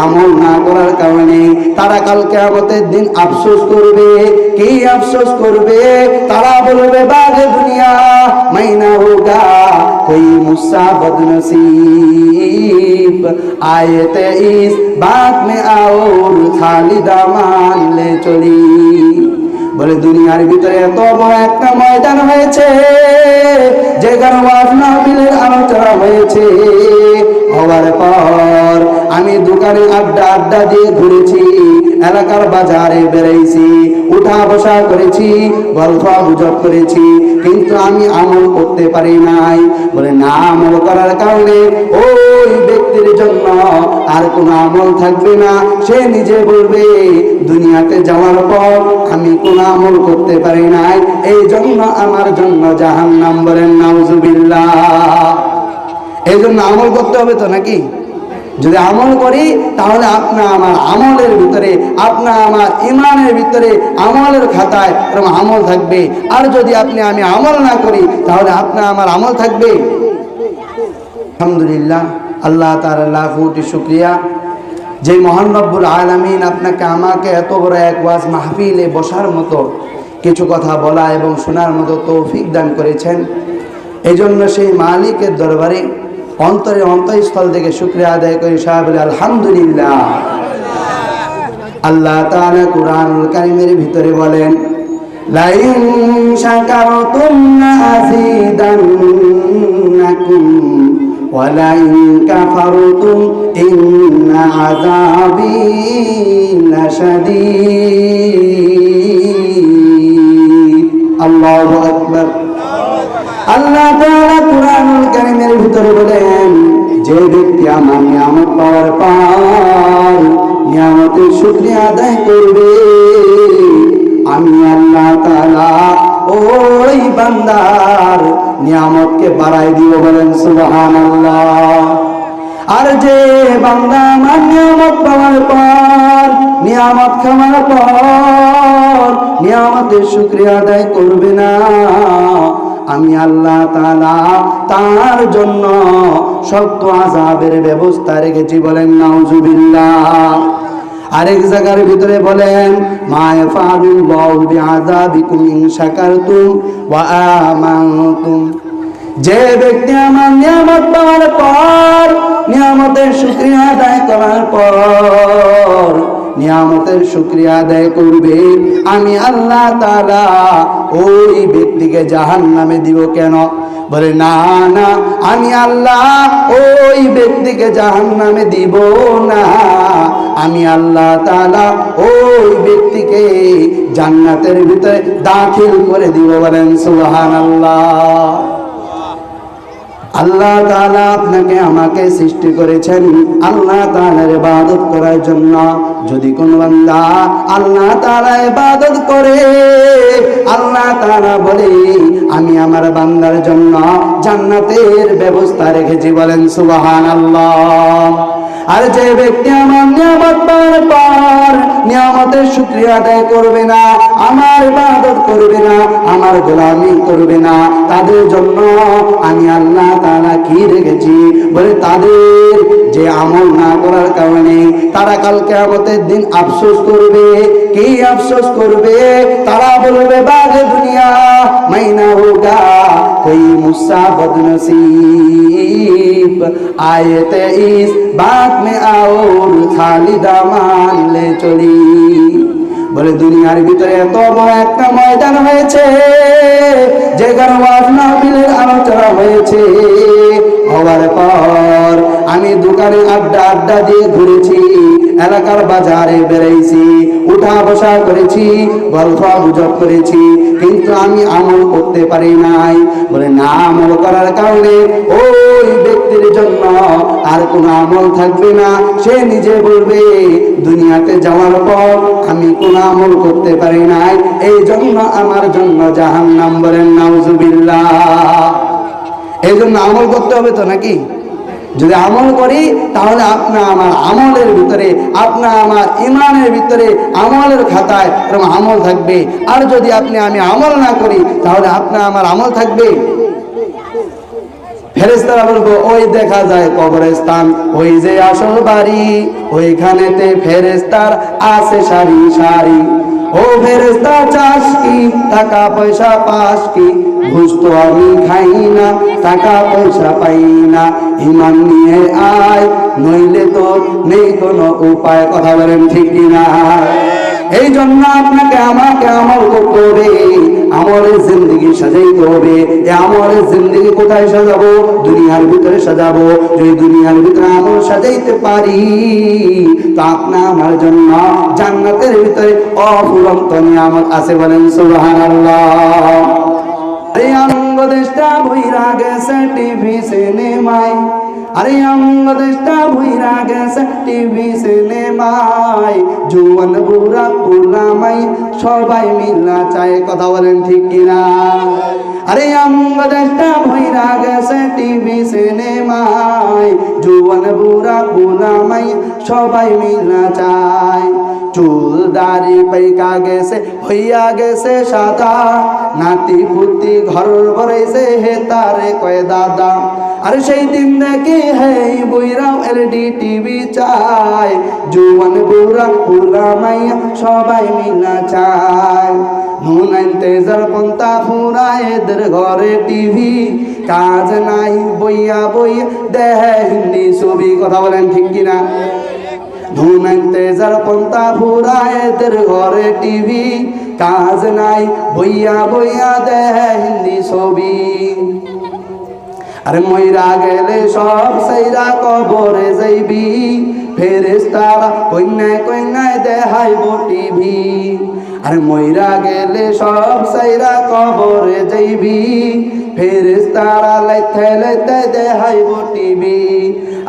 আমল না করার কারণে তারা কাল কিয়ামতের দিন আফসোস করবে। কি আফসোস করবে? তারা বলবে বাগে দুনিয়া মাইনা হোগা कोई मुस्सा बदनसीब आए थे इस बात में और खाली दामान ले चली। বলে দুনিয়ার ভিতরে এত বড় একটা ময়দান হয়েছে, যেখানে ওয়াজ মাহফিলের আলোচনা হয়েছে, হওয়ার পর আমি দোকানে আড্ডা দিয়ে ঘুরেছি, এলাকার বাজারে বেড়াইছি, উঠা বসা করেছি, গল্প গুজব করেছি, কিন্তু আমি আমল করতে পারি নাই। বলে না আমল করার কারণে ওই ব্যক্তির জন্য আর কোনো আমল থাকবে না। সে নিজে বলবে দুনিয়াতে যাওয়ার পর আমি কোনো আমল করতে পারি নাই, এই জন্য আমার জন্য জাহান্নাম। বলেন নাউজুবিল্লাহ। এই জন্য আমল করতে হবে তো নাকি? যদি আমল করি তাহলে আপনার আমার আমলের ভিতরে, আপনার আমার ইমানের ভিতরে, আমলের খাতায় এরকম আমল থাকবে। আর যদি আপনি আমি আমল না করি তাহলে আপনার আমার আমল থাকবে। আলহামদুলিল্লাহ, আল্লাহ তাআলা লাখ কোটি শুকরিয়া যে মহান রব্বুল আলামিন আপনাকে আমাকে এত বড় এক ওয়াজ মাহফিলে বসার মতো কিছু কথা বলা এবং শোনার মতো তৌফিক দান করেছেন। এই জন্য সেই মালিকের দরবারে অন্তঃস্থল থেকে শুকরিয়া আদায় করি, সবাই বলে আলহামদুলিল্লাহ। আল্লাহ তাআলা কুরআনুল কারীমের ভিতরে বলেন লাইন শাকারতুম লাযীদান্নাকুম ওয়া লাইন কাফারতুম ইন্না আযাবী লাশাদীদ। আল্লাহু আকবার। আল্লাহ তাআলা কুরআনুল কারীমের ভিতরে বলেন যে ব্যক্তি আমার নিয়ামত পাওয়ার পর নিয়ামতের শুকরিয়া আদায় করবে, আমি আল্লাহ তাআলা ওই বান্দার নিয়ামতকে বাড়াই দিব। বলেন সুবহানাল্লাহ। আর যে বান্দা আমার নিয়ামত পাওয়ার পর, নিয়ামত খাওয়ার পর নিয়ামতের শুকরিয়া আদায় করবে না, আমি আল্লাহ তাআলা তার জন্য শক্ত আযাবের ব্যবস্থা রেখেছি। বলেন নাউজুবিল্লাহ। আরেক জায়গার ভিতরে বলেন মা ইয়াফআলুল্লাহু বিআযাবিকুম ইন শাকারতুম ওয়া আমানতুম। যে ব্যক্তি আমার নিয়ামত পাওয়ার পর, নিয়ামতের শুকরিয়া আদায় করার পর নিয়ামতের শুকরিয়া আদায় করবে, আমি আল্লাহ তাআলা ওই ব্যক্তিকে জাহান্নামে দিব। কেন? বলে না না, আমি আল্লাহ ওই ব্যক্তিকে জাহান্নামে দিব না, আমি আল্লাহ তাআলা ওই ব্যক্তিকে জান্নাতের ভিতরে দাখিল করে দিব। বলেন সুবহানাল্লাহ। আল্লাহ তাআলা আপনাকে আমাকে সৃষ্টি করেছেন আল্লাহ তাআলার ইবাদত করার জন্য। যদি কোন বান্দা আল্লাহ তাআলার ইবাদত করে, আল্লাহ তাআলা বলে আমি আমার বান্দার জন্য জান্নাতের ব্যবস্থা রেখেছি। বলেন সুবহানাল্লাহ। আর যে ব্যক্তি আমার নিয়ামত পাওয়ার পর নিয়ামতের শুকরিয়া আদায় করবে না, আমার ইবাদত করবে না, আমার গোলামি করবে না, তাদের জন্য আমি আল্লাহ তাআলা কি রেখেছি? বলে তাদের যে আমল না করার কারণে তারা কাল কিয়ামতের দিন আফসোস করবে। কি আফসোস করবে? তারা বলবে বাগে দুনিয়া মাইনা হোগা कोई मुस्सा बदनसीब आए थे इस बात में और खाली दामान ले चली। বলে দুনিয়ার ভিতরে এত বড় একটা ময়দান হয়েছে, যেখানে ওয়াজ মাহফিলের আলোচনা হয়েছে, হওয়ার পর আমি দোকানে আড্ডা দিয়ে ঘুরেছি, এলাকার বাজারে বেড়াইছি, উঠা বসা করেছি, গল্প গুজব করেছি, কিন্তু আমি আমল করতে পারি নাই। বলে না আমল করার কারণে ওই ব্যক্তির জন্য আর কোনো আমল থাকবে না। সে নিজে বলবে দুনিয়াতে যাওয়ার পর আমি কোনো আমল করতে পারি নাই, এই জন্য আমার জন্য জাহান্নাম। বলেন নাউজুবিল্লাহ। এই জন্য আমল করতে হবে তো নাকি? যদি আমল করি তাহলে আপনার আমার আমলের ভিতরে, আপনার আমার ইমানের ভিতরে, আমলের খাতায় এরকম আমল থাকবে। আর যদি আপনি আমি আমল না করি তাহলে আপনার আমার আমল থাকবে। ফেরেশতারা বলবো ওই দেখা যায় কবরস্থান, ওই যে আসল বাড়ি, ওইখানেতে ফেরেশতার আছে সারি সারি। ও ফেরেশতা চাস কি, টাকা পয়সা পাস কি, ঘুষ তো আমি খাই না, টাকা পয়সা পাই না, ইমান নিয়ে আয়, নইলে তোর নেই কোনো উপায়। কথা বলেন ঠিক কিনা? এই জন্য আপনাকে আমাকে আমল করতে হবে, আমলের জিন্দেগি সাজাইতে হবে। এই আমলের জিন্দেগি কোথায় সাজাবো? দুনিয়ার ভিতরে সাজাবো। যদি দুনিয়ার ভিতরে আমল সাজাইতে পারি তো আপনা আমার জন্য জান্নাতের ভিতরে অফুরন্ত নিয়ামত আছে। বলেন সুবহানাল্লাহ। আরে অঙ্গ দেশটা ভইরা গেছে টিভি সিনেমায়, আরে অঙ্গ দেশটা ভইরা গেছে টিভি সিনেমায়, জুয়ান বুড়া পুলামাই সবাই মিলা চায়। কথা বলেন ঠিক কিনা? আরে অঙ্গ দেশটা ভইরা গেছে টিভি সিনেমায়, জুয়ান বুড়া পুলামাই সবাই মিলা চায়। চুল দাড়ি পাইকা গেছে হইয়া গেছে সাদা, নাতি পুতি ঘর ভরেছে হে তারে কয় দাদা। আর সেই দিন দেখি হে বুইরাও এলডি টিভি চায়, জুয়ান বুড়া পুলা মাইয়া সবাই মিলা চায়। নুন আনতে যার পন্তা ফুরা এদের ঘরে টিভি, কাজ নাই বইয়া বইয়া দেহে হিন্দি ছবি। কথা বলেন ঠিক কিনা? নুন আনতে যার পন্তা ফুরা এদের ঘরে টিভি, কাজ নাই বইয়া বইয়া দেহে হিন্দি ছবি। আরে মইরা গেলে সব সেইরা কবরে যাইবি, ফেরেশতারা কইনায় কইনায় দেখাইব টিভি। আরে মইরা গেলে সব সেইরা কবরে যাইবি, ফেরেশতারা লাইতে লাইতে দেখাইব টিভি।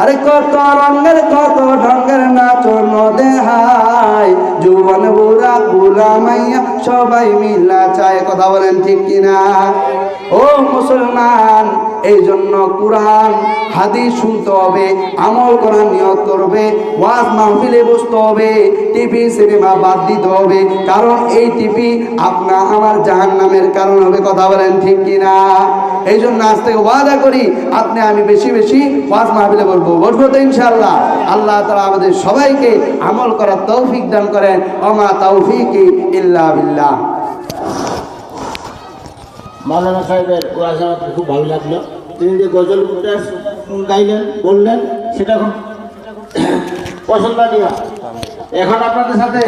আরে কত রঙের কত ঢঙ্গের নাচন দেখায়, জুয়ান বুড়া বুলা মাইয়া সবাই মিলা চায়। কথা বলেন ঠিক কিনা? ও মুসলমান, এই জন্য কোরআন হাদিস শুনতে হবে, আমল করার নিয়ত করবে, ওয়াজ মাহফিলে বসতে হবে, টিভি সিনেমা বাদ দিতে হবে। কারণ এই টিভি আপনা আমার জাহান্নামের কারণ হবে। কথা বলেন ঠিক কিনা? এই জন্য আজ থেকে ওয়াদা করি আপনি আমি বেশি বেশি ওয়াজ মাহফিলে বসবো তো ইনশাআল্লাহ। আল্লাহ তাআলা আমাদের সবাইকে আমল করার তৌফিক দান করেন। ওমা তাওফিকি ইল্লা বিল্লাহ। মাওলানা সাহেবের ওয়াজ আমাকে খুব ভালো লাগলো। তিনি যে গজল গাইলেন বললেন সেটা খুব পছন্দনীয়। এখন আপনাদের সাথে